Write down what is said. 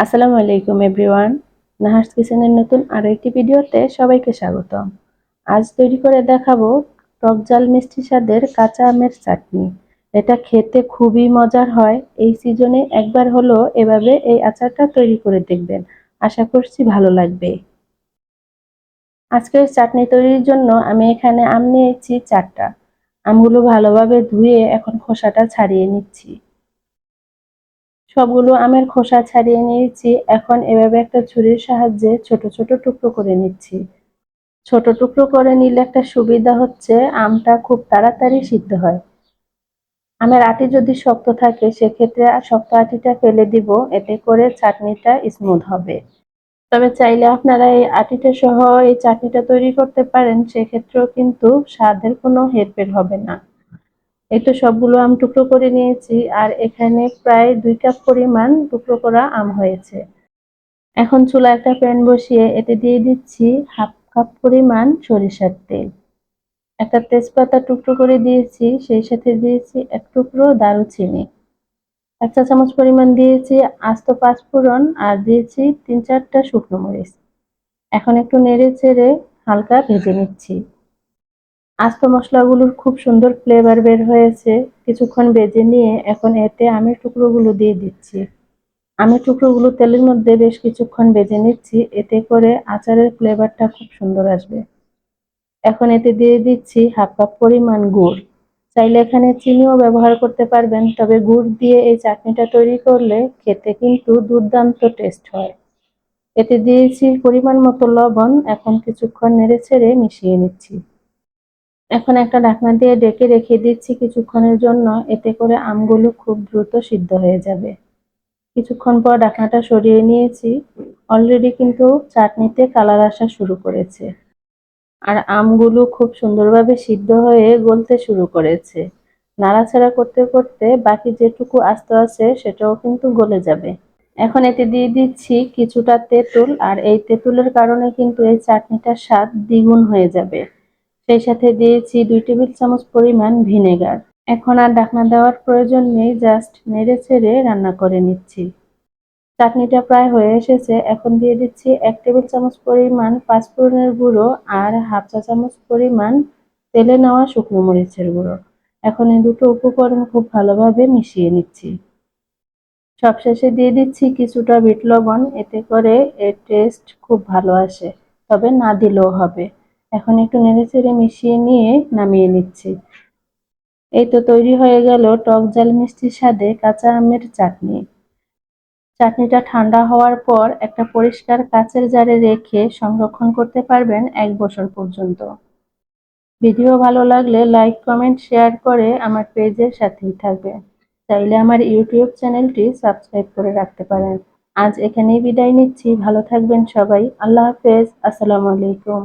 আসসালামু আলাইকুম এভরিওয়ান। নাহার্স কিচেনের নতুন আরো একটি ভিডিওতে সবাইকে স্বাগতম। আজ তৈরি করে দেখাবো টক ঝাল মিষ্টি স্বাদের কাঁচা আমের চাটনি। এটা খেতে খুবই মজার হয়। এই সিজনে একবার হলো এভাবে এই আচারটা তৈরি করে দেখবেন। আশা করছি ভালো লাগবে। আজকের চাটনি তৈরির জন্য আমি এখানে আম নিয়েছি 4টা। আমগুলো ভালোভাবে ধুয়ে এখন খোসাটা ছাড়িয়ে নিচ্ছি। সবগুলো আমের খোসা ছাড়িয়ে নিয়েছি। এখন এভাবে একটা ছুরির সাহায্যে ছোট ছোট টুকরো করে নিচ্ছি। ছোট টুকরো করে নিলে একটা সুবিধা হচ্ছে আমটা খুব তাড়াতাড়ি সিদ্ধ হয়। আমের আটি যদি শক্ত থাকে সেক্ষেত্রে শক্ত আটিটা ফেলে দিব, এতে করে চাটনিটা স্মুথ হবে। তবে চাইলে আপনারা এই আটিটা সহ এই চাটনিটা তৈরি করতে পারেন, সেক্ষেত্রেও কিন্তু স্বাদের কোনো হেরফের হবে না। এই তো সবগুলো আম টুকরো করে নিয়েছি, আর এখানে প্রায় 2 কাপ পরিমাণ টুকরো করা আম হয়েছে। এখন চুলায় একটা প্যান বসিয়ে এতে দিয়ে দিচ্ছি হাফ কাপ পরিমাণ সরিষার তেল। একটা তেজপাতা টুকরো করে দিয়েছি, সেই সাথে দিয়েছি এক টুকরো দারুচিনি। 1 চা চামচ পরিমাণ দিয়েছি আস্ত পাঁচফোড়ন, আর দিয়েছি 3-4টা শুকনো মরিচ। এখন একটু নেড়ে চেড়ে হালকা ভেজে নিচ্ছি। আস্ত মশলাগুলোর খুব সুন্দর ফ্লেভার বের হয়েছে। কিছুক্ষণ ভেজে নিয়ে এখন এতে আমের টুকরোগুলো দিয়ে দিচ্ছি। আমের টুকরোগুলো তেলের মধ্যে বেশ কিছুক্ষণ ভেজে নিচ্ছি, এতে করে আচারের ফ্লেভারটা খুব সুন্দর আসবে। এখন এতে দিয়ে দিচ্ছি হাফ কাপ পরিমাণ গুড়। চাইলে এখানে চিনিও ব্যবহার করতে পারবেন, তবে গুড় দিয়ে এই চাটনিটা তৈরি করলে খেতে কিন্তু দুর্দান্ত টেস্ট হয়। এতে দিয়েছি পরিমাণ মতো লবণ। এখন কিছুক্ষণ নেড়েচেড়ে মিশিয়ে নিচ্ছি। এখন একটা ঢাকনা দিয়ে ঢেকে রেখে দিচ্ছি কিছুক্ষণের জন্য, এতে করে আমগুলো খুব দ্রুত সিদ্ধ হয়ে যাবে। কিছুক্ষণ পর ঢাকনাটা সরিয়ে নিয়েছি। অলরেডি কিন্তু চাটনিতে কালার আসা শুরু করেছে, আর আমগুলো খুব সুন্দরভাবে সিদ্ধ হয়ে গলতে শুরু করেছে। নাড়াচাড়া করতে করতে বাকি যেটুকু আস্ত আছে সেটাও কিন্তু গলে যাবে। এখন এতে দিয়ে দিচ্ছি কিছুটা তেঁতুল, আর এই তেঁতুলের কারণে কিন্তু এই চাটনিটার স্বাদ দ্বিগুণ হয়ে যাবে। সেই সাথে দিয়েছি 2 টেবিল চামচ পরিমাণ ভিনেগার। এখন আর ঢাকনা দেওয়ার প্রয়োজন নেই, জাস্ট নেড়ে চেড়ে রান্না করে নিচ্ছি। চাটনিটা প্রায় হয়ে এসেছে। এখন দিয়ে দিচ্ছি 1 টেবিল চামচ পরিমাণ পাঁচফোড়নের গুঁড়ো, আর হাফ চা চামচ পরিমাণ তেলে নেওয়া শুকনো মরিচের গুঁড়ো। এখন এই দুটো উপকরণ খুব ভালোভাবে মিশিয়ে নিচ্ছি। সবশেষে দিয়ে দিচ্ছি কিছুটা বিট লবণ, এতে করে এর টেস্ট খুব ভালো আসে, তবে না দিলেও হবে। এখন একটু নেড়েচেড়ে মিশিয়ে নিয়ে নামিয়ে নিচ্ছি। এই তো তৈরি হয়ে গেল টক ঝাল মিষ্টি স্বাদে কাঁচা আমের চাটনি। চাটনিটা ঠান্ডা হওয়ার পর একটা পরিষ্কার কাচের জারে রেখে সংরক্ষণ করতে পারবেন 1 বছর পর্যন্ত। ভিডিও ভালো লাগলে লাইক, কমেন্ট, শেয়ার করে আমার পেজের সাথেই থাকবেন। চাইলে আমার ইউটিউব চ্যানেলটি সাবস্ক্রাইব করে রাখতে পারেন। আজ এখানেই বিদায় নিচ্ছি। ভালো থাকবেন সবাই। আল্লাহ হাফেজ। আসসালামু আলাইকুম।